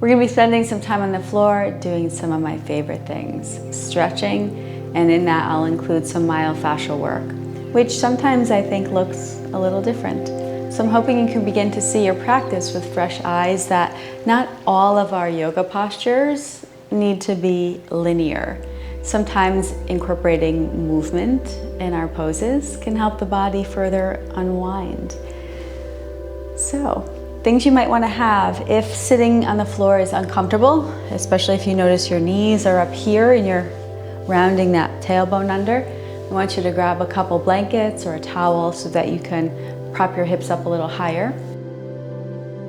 We're gonna be spending some time on the floor doing some of my favorite things, stretching, and in that I'll include some myofascial work, which sometimes I think looks a little different. So I'm hoping you can begin to see your practice with fresh eyes, that not all of our yoga postures need to be linear. Sometimes incorporating movement in our poses can help the body further unwind. So, things you might want to have if sitting on the floor is uncomfortable, especially if you notice your knees are up here and you're rounding that tailbone under. I want you to grab a couple blankets or a towel so that you can prop your hips up a little higher.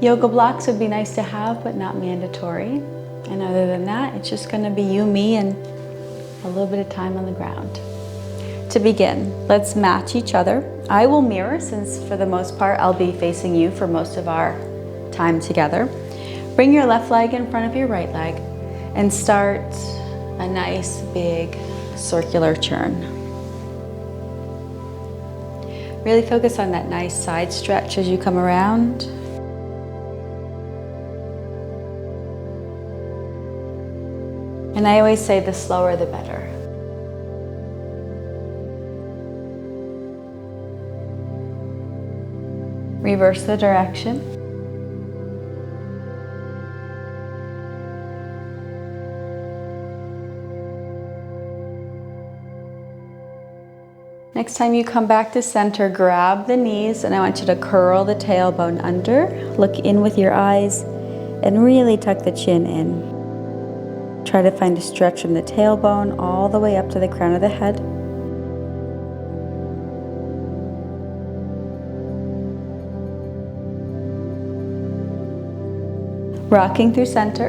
Yoga blocks would be nice to have, but not mandatory. And other than that, it's just going to be you, me, and a little bit of time on the ground. To begin, let's match each other. I will mirror, since for the most part I'll be facing you for most of our time together. Bring your left leg in front of your right leg and start a nice big circular churn. Really focus on that nice side stretch as you come around. And I always say the slower the better. Reverse the direction. Next time you come back to center, grab the knees, and I want you to curl the tailbone under. Look in with your eyes and really tuck the chin in. Try to find a stretch from the tailbone all the way up to the crown of the head. Rocking through center,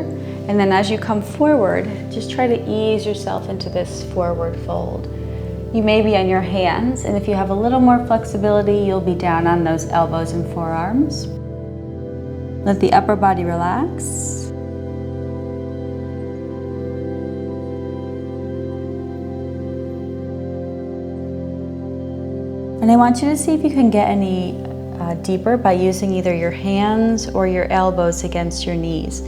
and then as you come forward, just try to ease yourself into this forward fold. You may be on your hands, and if you have a little more flexibility, you'll be down on those elbows and forearms. Let the upper body relax. And I want you to see if you can get any deeper by using either your hands or your elbows against your knees.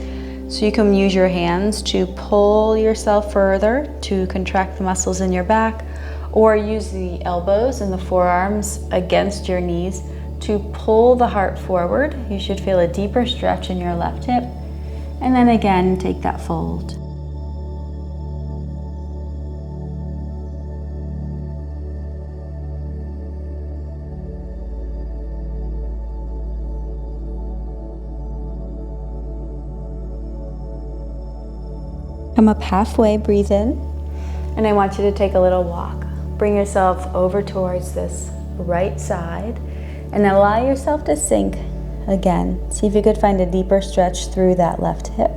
So you can use your hands to pull yourself further to contract the muscles in your back, or use the elbows and the forearms against your knees to pull the heart forward. You should feel a deeper stretch in your left hip. And then again, take that fold. Come up halfway, breathe in, and I want you to take a little walk. Bring yourself over towards this right side and allow yourself to sink again. See if you could find a deeper stretch through that left hip.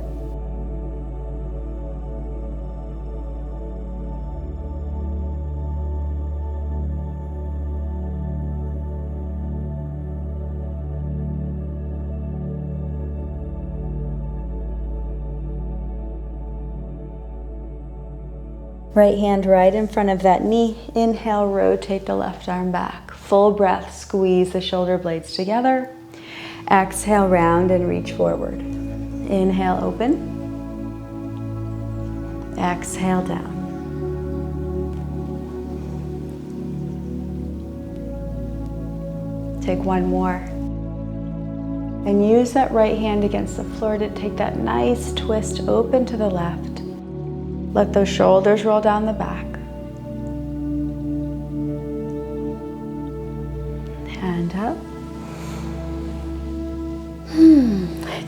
Right hand right in front of that knee. Inhale, rotate the left arm back. Full breath, squeeze the shoulder blades together. Exhale, round and reach forward. Inhale, open. Exhale, down. Take one more. And use that right hand against the floor to take that nice twist open to the left. Let those shoulders roll down the back. Hand up.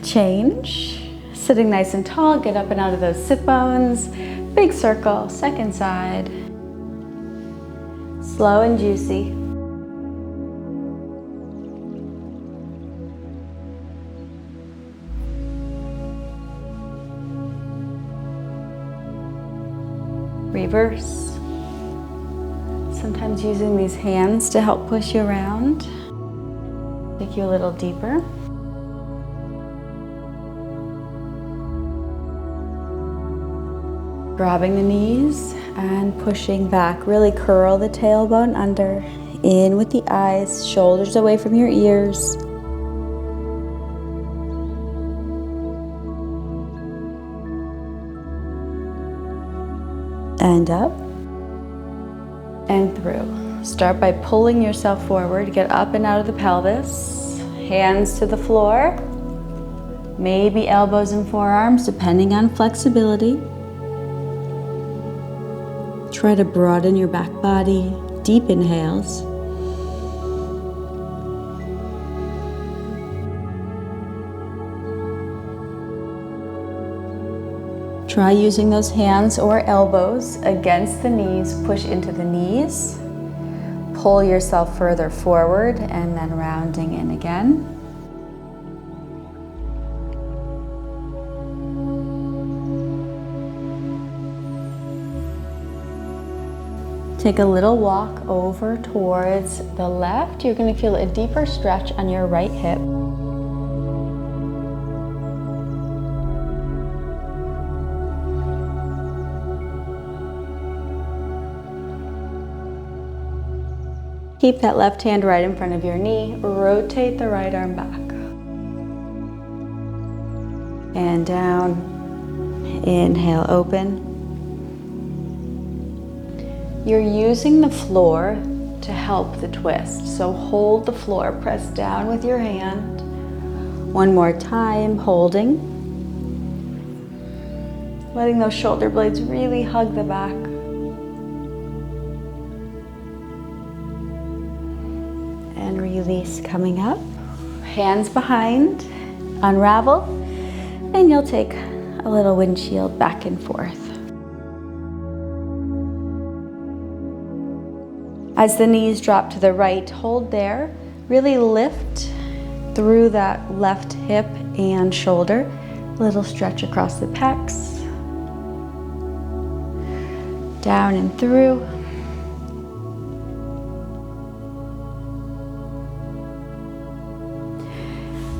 Change. Sitting nice and tall, get up and out of those sit bones. Big circle, second side. Slow and juicy. Reverse. Sometimes using these hands to help push you around. Take you a little deeper. Grabbing the knees and pushing back. Really curl the tailbone under. In with the eyes, shoulders away from your ears. and up and through. Start by pulling yourself forward, get up and out of the pelvis, hands to the floor, maybe elbows and forearms depending on flexibility. Try to broaden your back body, deep inhales. Try using those hands or elbows against the knees, push into the knees. Pull yourself further forward and then rounding in again. Take a little walk over towards the left. You're going to feel a deeper stretch on your right hip. Keep that left hand right in front of your knee. Rotate the right arm back. And down. Inhale, open. You're using the floor to help the twist. So hold the floor, press down with your hand. One more time, holding. Letting those shoulder blades really hug the back. And release coming up. Hands behind, unravel, and you'll take a little windshield back and forth. As the knees drop to the right, hold there. Really lift through that left hip and shoulder. Little stretch across the pecs. Down and through.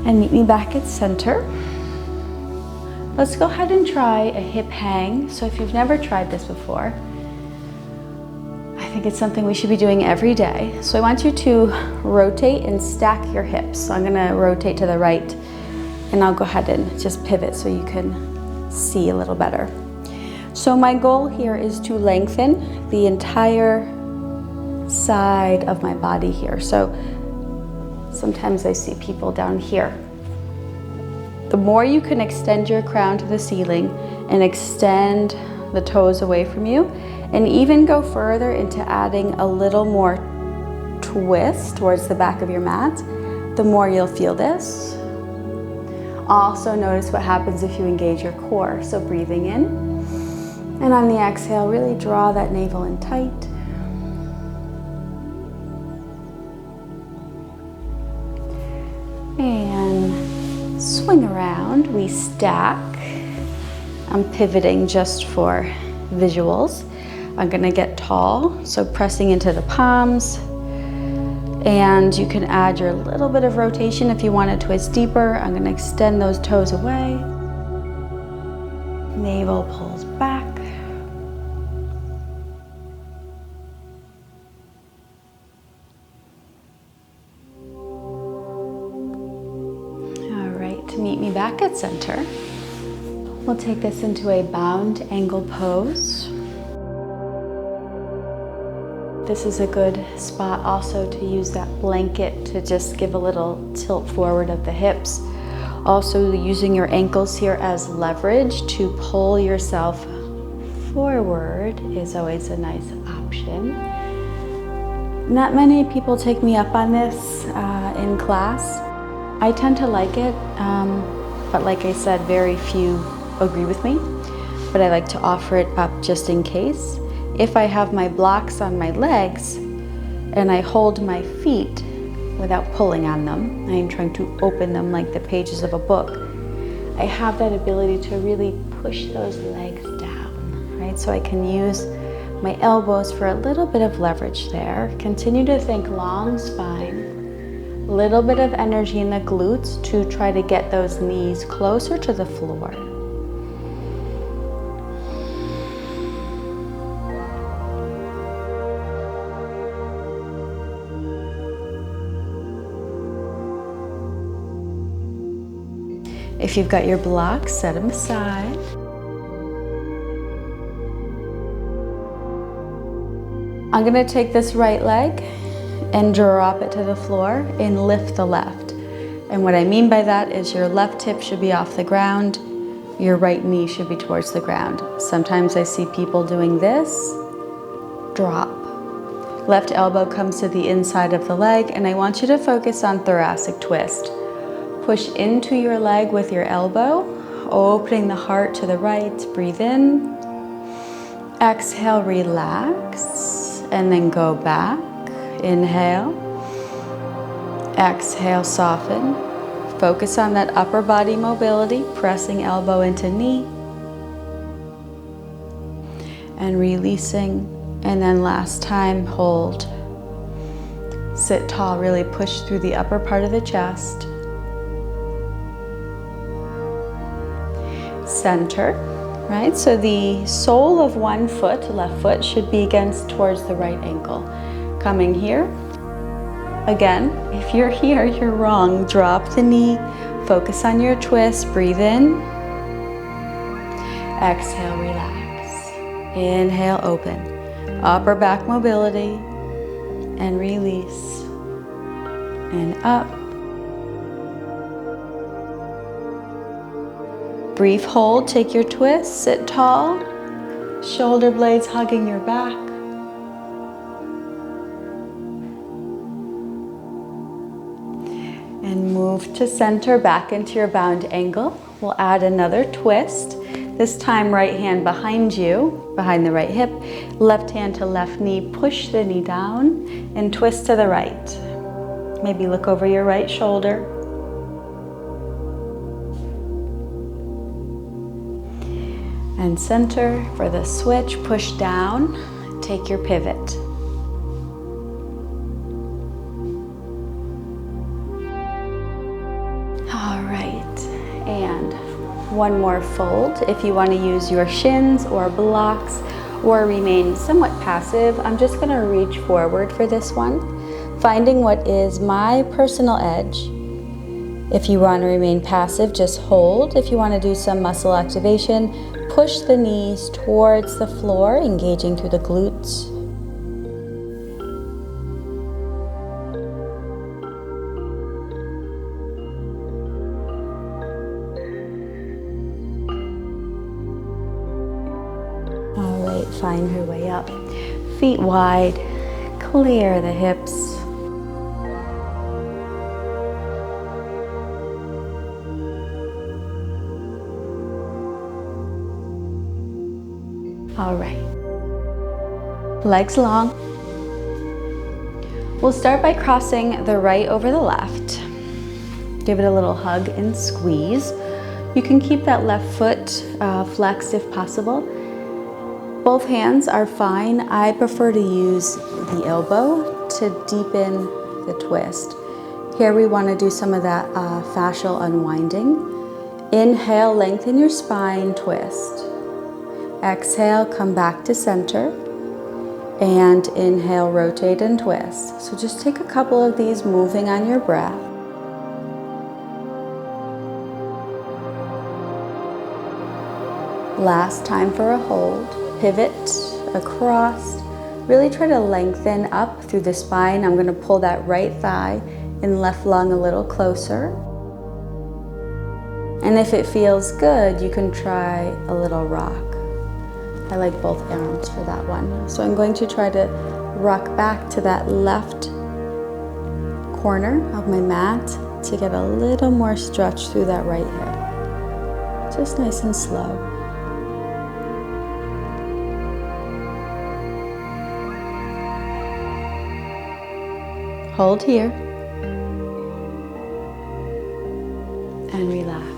And meet me back at center. Let's go ahead and try a hip hang. So if you've never tried this before, I think it's something we should be doing every day. So I want you to rotate and stack your hips. So I'm gonna rotate to the right and I'll go ahead and just pivot so you can see a little better. So my goal here is to lengthen the entire side of my body here. So sometimes I see people down here. The more you can extend your crown to the ceiling and extend the toes away from you, and even go further into adding a little more twist towards the back of your mat, the more you'll feel this. Also notice what happens if you engage your core. So breathing in, and on the exhale, really draw that navel in tight. And swing around, we stack. I'm pivoting just for visuals. I'm gonna get tall, so pressing into the palms. And you can add your little bit of rotation if you want to twist deeper. I'm gonna extend those toes away. Navel pulls back. All right, to meet me back at center. We'll take this into a bound angle pose. This is a good spot also to use that blanket to just give a little tilt forward of the hips. Also using your ankles here as leverage to pull yourself forward is always a nice option. Not many people take me up on this in class. I tend to like it, but like I said, very few agree with me, but I like to offer it up just in case. If I have my blocks on my legs and I hold my feet without pulling on them, I am trying to open them like the pages of a book, I have that ability to really push those legs down, right? So I can use my elbows for a little bit of leverage there. Continue to think long spine, little bit of energy in the glutes to try to get those knees closer to the floor. If you've got your blocks, set them aside. I'm gonna take this right leg and drop it to the floor and lift the left. And what I mean by that is your left hip should be off the ground, your right knee should be towards the ground. Sometimes I see people doing this, drop. Left elbow comes to the inside of the leg, and I want you to focus on thoracic twist. Push into your leg with your elbow, opening the heart to the right, breathe in. Exhale, relax, and then go back. Inhale. Exhale, soften. Focus on that upper body mobility, pressing elbow into knee. And releasing. And then last time, hold. Sit tall, really push through the upper part of the chest. Center, right? So the sole of one foot, left foot, should be against towards the right ankle. Coming here. Again, if you're here, you're wrong. Drop the knee, focus on your twist, breathe in. Exhale, relax. Inhale, open. Upper back mobility, and release. And up. Brief hold, take your twist, sit tall. Shoulder blades hugging your back. And move to center, back into your bound angle. We'll add another twist. This time right hand behind you, behind the right hip. Left hand to left knee, push the knee down and twist to the right. Maybe look over your right shoulder. And center for the switch, push down, take your pivot. And one more fold. If you want to use your shins or blocks or remain somewhat passive, I'm just going to reach forward for this one, finding what is my personal edge. If you want to remain passive, just hold. If you want to do some muscle activation, push the knees towards the floor, engaging through the glutes. Find your way up. Feet wide, clear the hips. All right. Legs long. We'll start by crossing the right over the left. Give it a little hug and squeeze. You can keep that left foot flexed if possible. Both hands are fine. I prefer to use the elbow to deepen the twist. Here we want to do some of that fascial unwinding. Inhale, lengthen your spine, twist. Exhale, come back to center. And inhale, rotate and twist. So just take a couple of these, moving on your breath. Last time for a hold. Pivot across. Really try to lengthen up through the spine. I'm going to pull that right thigh and left lung a little closer. And if it feels good, you can try a little rock. I like both arms for that one. So I'm going to try to rock back to that left corner of my mat to get a little more stretch through that right hip. Just nice and slow. Hold here and relax.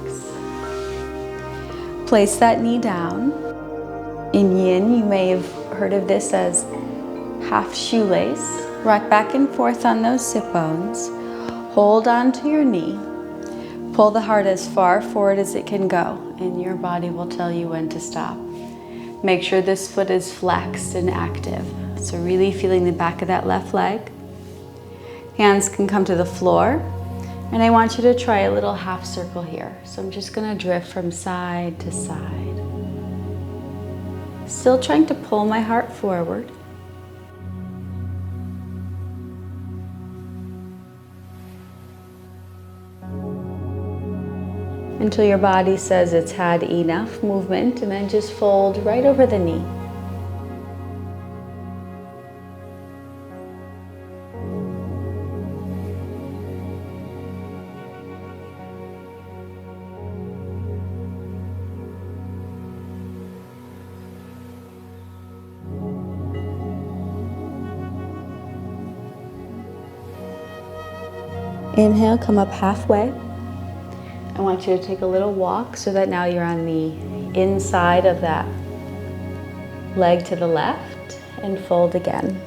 Place that knee down. In yin, you may have heard of this as half shoelace. Rock back and forth on those sit bones. Hold on to your knee. Pull the heart as far forward as it can go, and your body will tell you when to stop. Make sure this foot is flexed and active. So really feeling the back of that left leg. Hands can come to the floor, and I want you to try a little half circle here. So I'm just going to drift from side to side. Still trying to pull my heart forward. until your body says it's had enough movement, and then just fold right over the knee. Inhale, come up halfway. I want you to take a little walk so that now you're on the inside of that leg to the left, and fold again.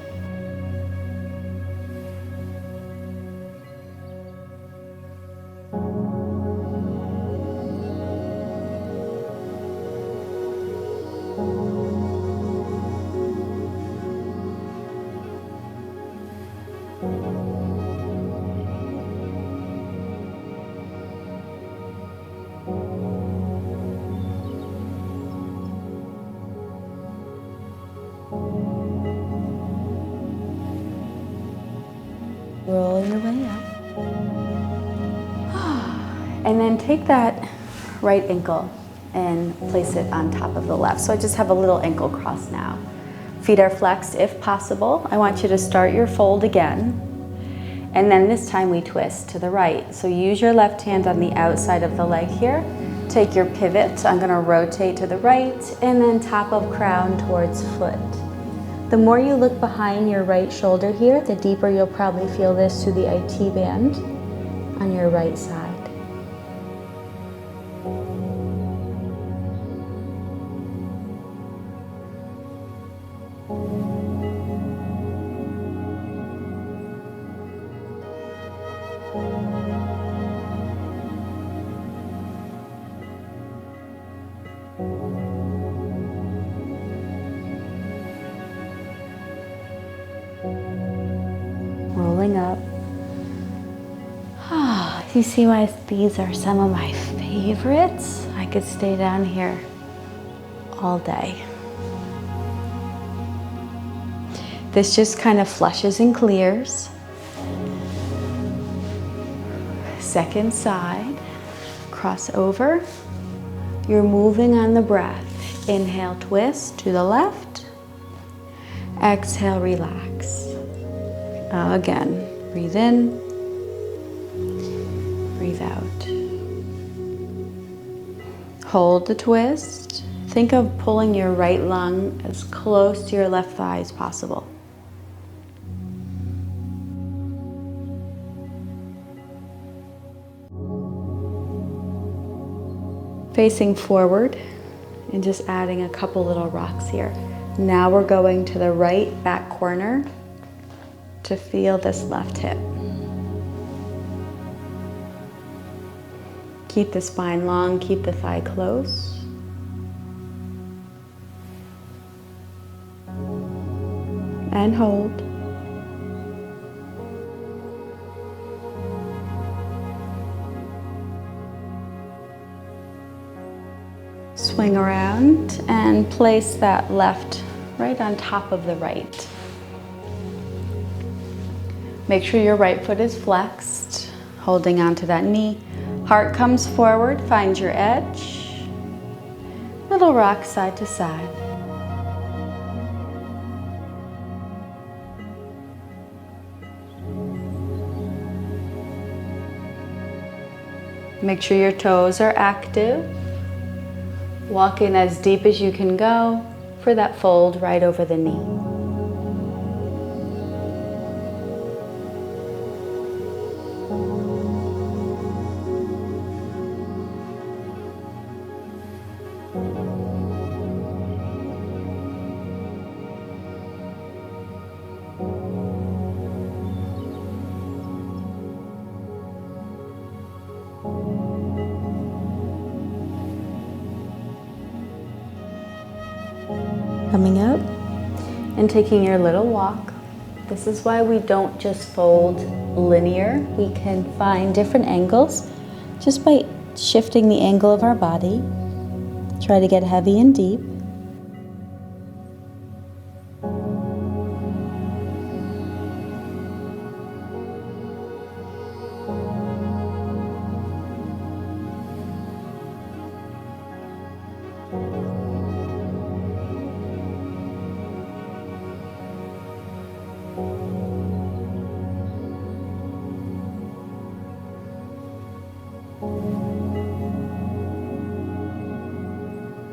Roll your way up. And then take that right ankle and place it on top of the left. So I just have a little ankle cross now. Feet are flexed if possible. I want you to start your fold again. And then this time we twist to the right. So use your left hand on the outside of the leg here. Take your pivot. I'm going to rotate to the right, and then top of crown towards foot. The more you look behind your right shoulder here, the deeper you'll probably feel this to the IT band on your right side. Rolling up. You see why these are some of my favorites? I could stay down here all day. This just kind of flushes and clears. Second side, cross over. You're moving on the breath. Inhale, twist to the left. Exhale, relax. Again, breathe in, breathe out. Hold the twist. Think of pulling your right lung as close to your left thigh as possible. Facing forward and just adding a couple little rocks here. Now we're going to the right back corner to feel this left hip. Keep the spine long, keep the thigh close. And hold. Swing around and place that left right on top of the right. Make sure your right foot is flexed, holding onto that knee. Heart comes forward, find your edge. Little rock side to side. Make sure your toes are active. Walk in as deep as you can go for that fold right over the knee. Coming up and taking your little walk. This is why we don't just fold linear. We can find different angles just by shifting the angle of our body. Try to get heavy and deep.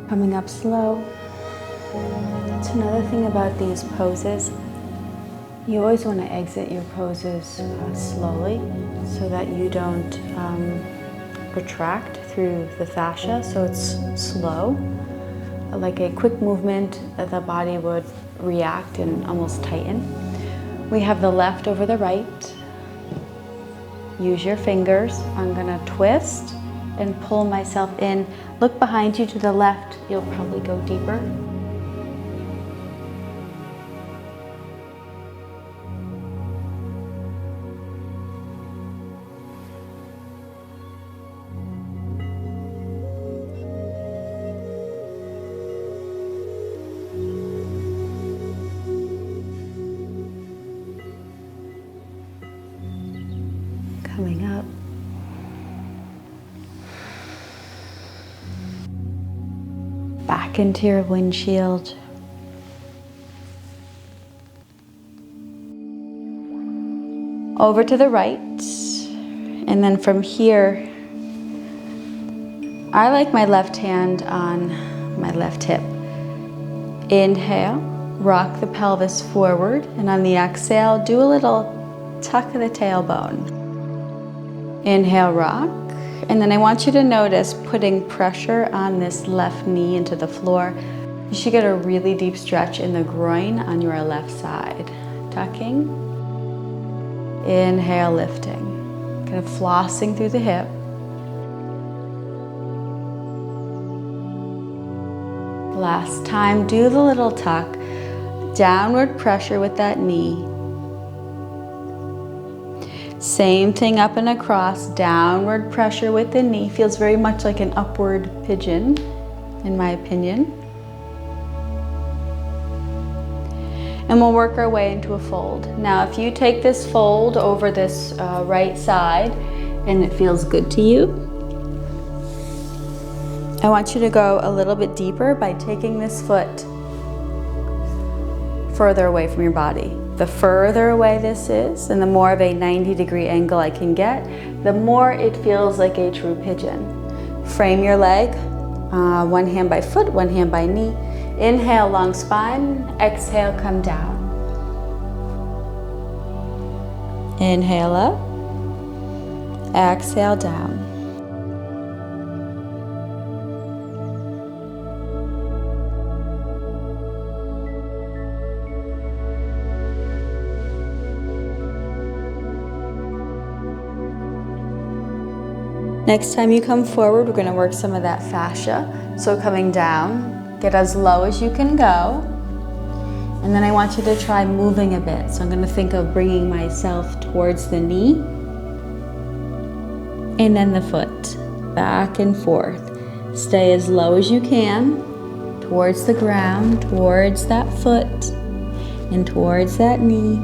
Coming up slow. It's another thing about these poses. You always want to exit your poses slowly so that you don't retract through the fascia, so it's slow. Like a quick movement, the body would react and almost tighten. We have the left over the right. Use your fingers. I'm gonna twist and pull myself in. Look behind you to the left. You'll probably go deeper. Coming up. Back into your windshield. Over to the right. And then from here, I like my left hand on my left hip. Inhale, rock the pelvis forward, and on the exhale, do a little tuck of the tailbone. Inhale, rock. And then I want you to notice putting pressure on this left knee into the floor. You should get a really deep stretch in the groin on your left side. Tucking. Inhale, lifting. Kind of flossing through the hip. Last time, do the little tuck. Downward pressure with that knee. Same thing up and across, downward pressure with the knee. Feels very much like an upward pigeon, in my opinion. And we'll work our way into a fold. Now, if you take this fold over this right side and it feels good to you, I want you to go a little bit deeper by taking this foot further away from your body. The further away this is, and the more of a 90-degree angle I can get, the more it feels like a true pigeon. Frame your leg, one hand by foot, one hand by knee. Inhale, long spine. Exhale, come down. Inhale up. Exhale, down. Next time you come forward, we're going to work some of that fascia. So coming down, get as low as you can go. And then I want you to try moving a bit. So I'm going to think of bringing myself towards the knee. And then the foot. Back and forth. Stay as low as you can. Towards the ground, towards that foot, and towards that knee.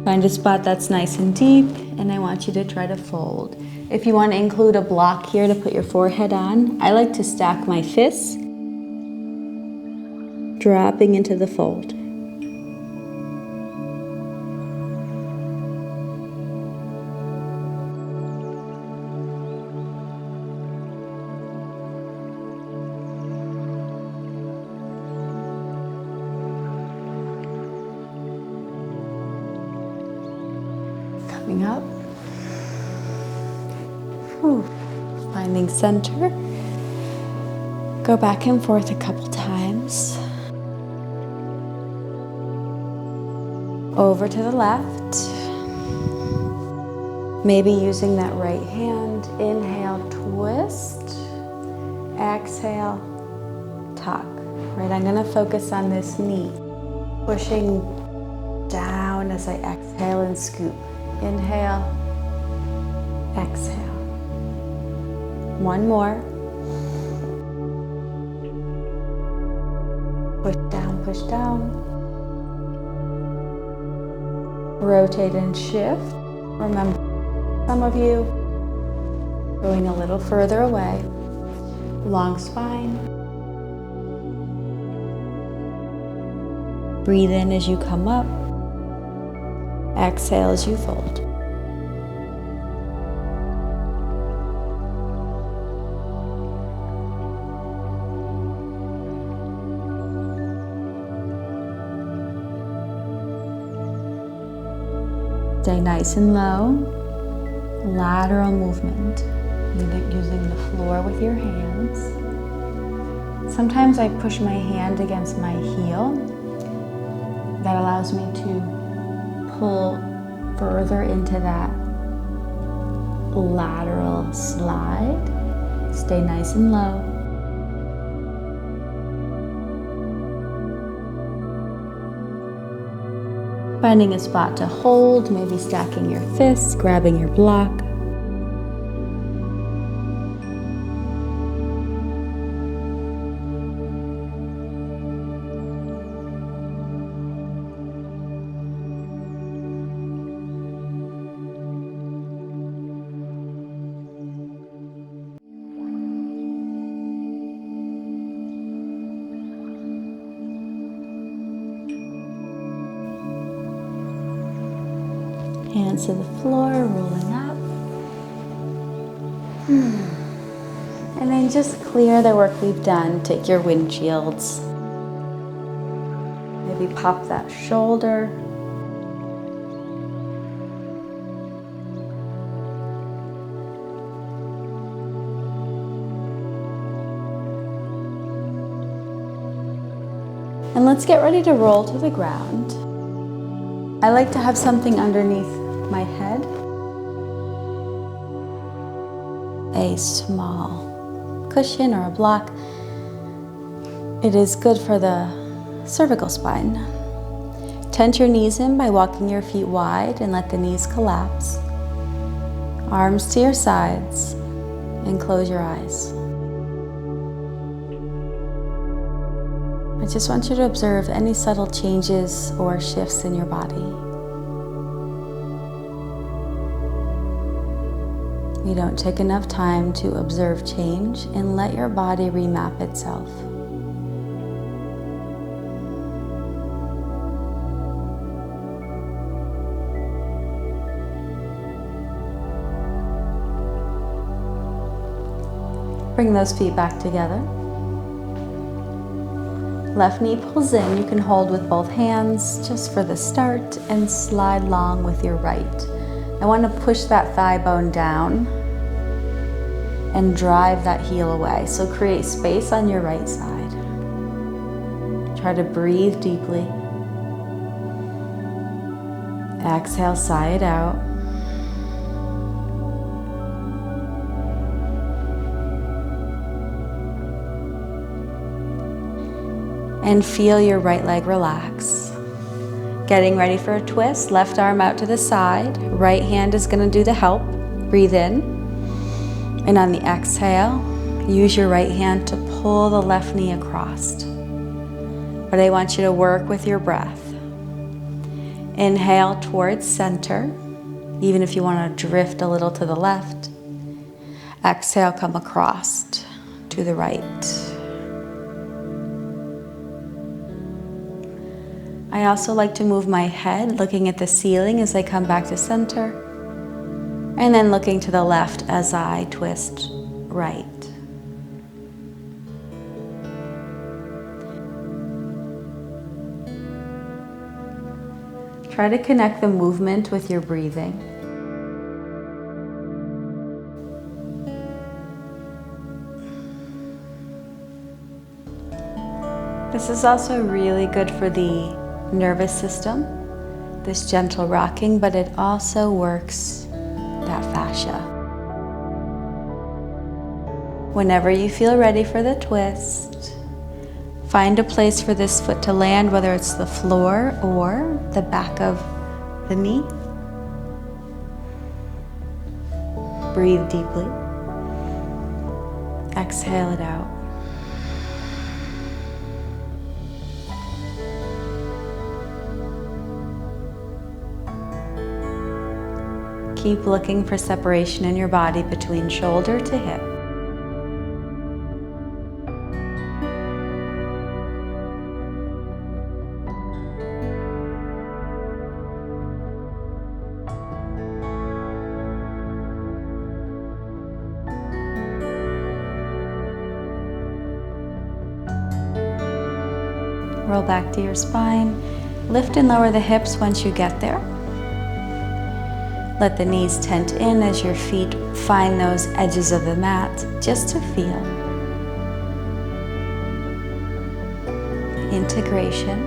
Find a spot that's nice and deep, and I want you to try to fold. If you want to include a block here to put your forehead on, I like to stack my fists, dropping into the fold. Coming up. Whew. Finding center. Go back and forth a couple times. Over to the left. Maybe using that right hand. Inhale, twist. Exhale, tuck. Right, I'm gonna focus on this knee. Pushing down as I exhale and scoop. Inhale, exhale. One more. Push down, push down. Rotate and shift. Remember, some of you going a little further away. Long spine. Breathe in as you come up. Exhale as you fold. Stay nice and low. Lateral movement, using the floor with your hands. Sometimes I push my hand against my heel. That allows me to pull further into that lateral slide. Stay nice and low. Finding a spot to hold, maybe stacking your fists, grabbing your block. Hands to the floor, rolling up. And then just clear the work we've done. Take your windshields. Maybe pop that shoulder. And let's get ready to roll to the ground. I like to have something underneath my head. A small cushion or a block. It is good for the cervical spine. Tent your knees in by walking your feet wide and let the knees collapse. Arms to your sides and close your eyes. I just want you to observe any subtle changes or shifts in your body. You don't take enough time to observe change and let your body remap itself. Bring those feet back together. Left knee pulls in. You can hold with both hands just for the start and slide long with your right. I want to push that thigh bone down and drive that heel away. So create space on your right side. Try to breathe deeply. Exhale, sigh it out. And feel your right leg relax. Getting ready for a twist, left arm out to the side. Right hand is going to do the help. Breathe in. And on the exhale, use your right hand to pull the left knee across. But I want you to work with your breath. Inhale towards center, even if you want to drift a little to the left. Exhale, come across to the right. I also like to move my head, looking at the ceiling as I come back to center, and then looking to the left as I twist right. Try to connect the movement with your breathing. This is also really good for the nervous system, this gentle rocking, but it also works that fascia. Whenever you feel ready for the twist, find a place for this foot to land, whether it's the floor or the back of the knee. Breathe deeply. Exhale it out. Keep looking for separation in your body between shoulder to hip. Roll back to your spine. Lift and lower the hips once you get there. Let the knees tent in as your feet find those edges of the mat, just to feel. Integration.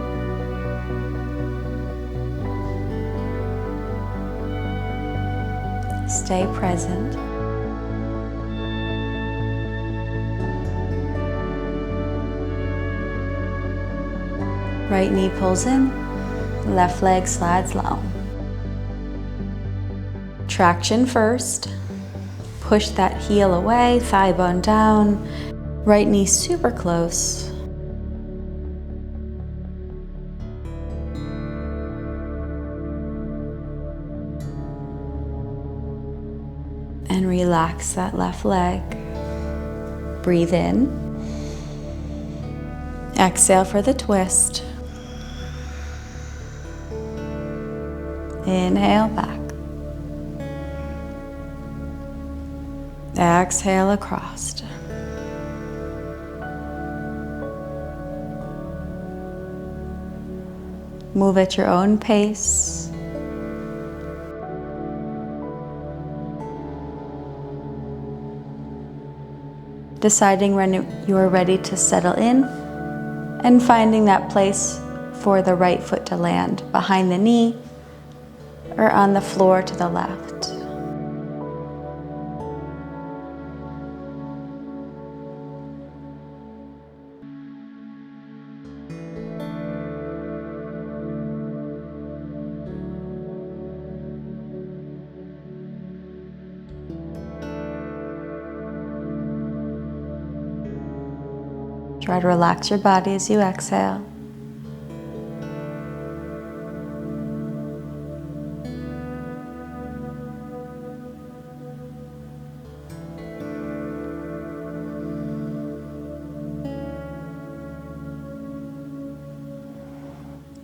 Stay present. Right knee pulls in, left leg slides low. Traction first. Push that heel away, thigh bone down, right knee super close. And relax that left leg. Breathe in. Exhale for the twist. Inhale back. Exhale across. Move at your own pace. Deciding when you are ready to settle in and finding that place for the right foot to land, behind the knee or on the floor to the left. Try to relax your body as you exhale.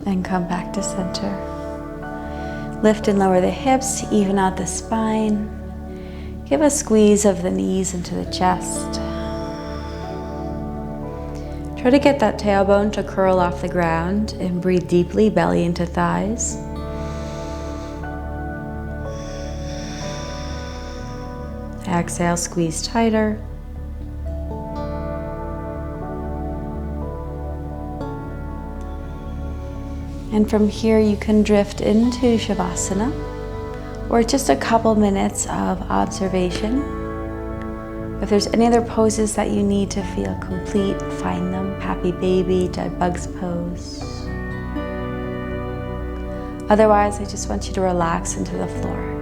And come back to center. Lift and lower the hips to even out the spine. Give a squeeze of the knees into the chest. Try to get that tailbone to curl off the ground and breathe deeply, belly into thighs. Exhale, squeeze tighter. And from here you can drift into Shavasana, or just a couple minutes of observation. If there's any other poses that you need to feel complete, find them. Happy baby, dead bugs pose. Otherwise, I just want you to relax into the floor.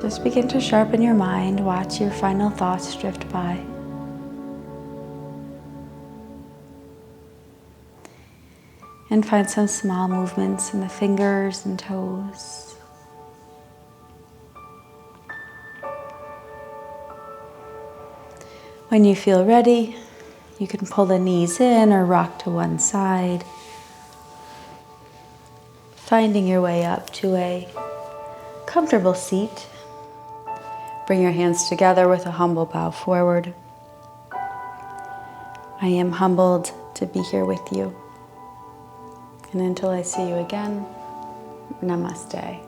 Just begin to sharpen your mind, watch your final thoughts drift by. And find some small movements in the fingers and toes. When you feel ready, you can pull the knees in or rock to one side, finding your way up to a comfortable seat. Bring your hands together with a humble bow forward. I am humbled to be here with you. And until I see you again, Namaste.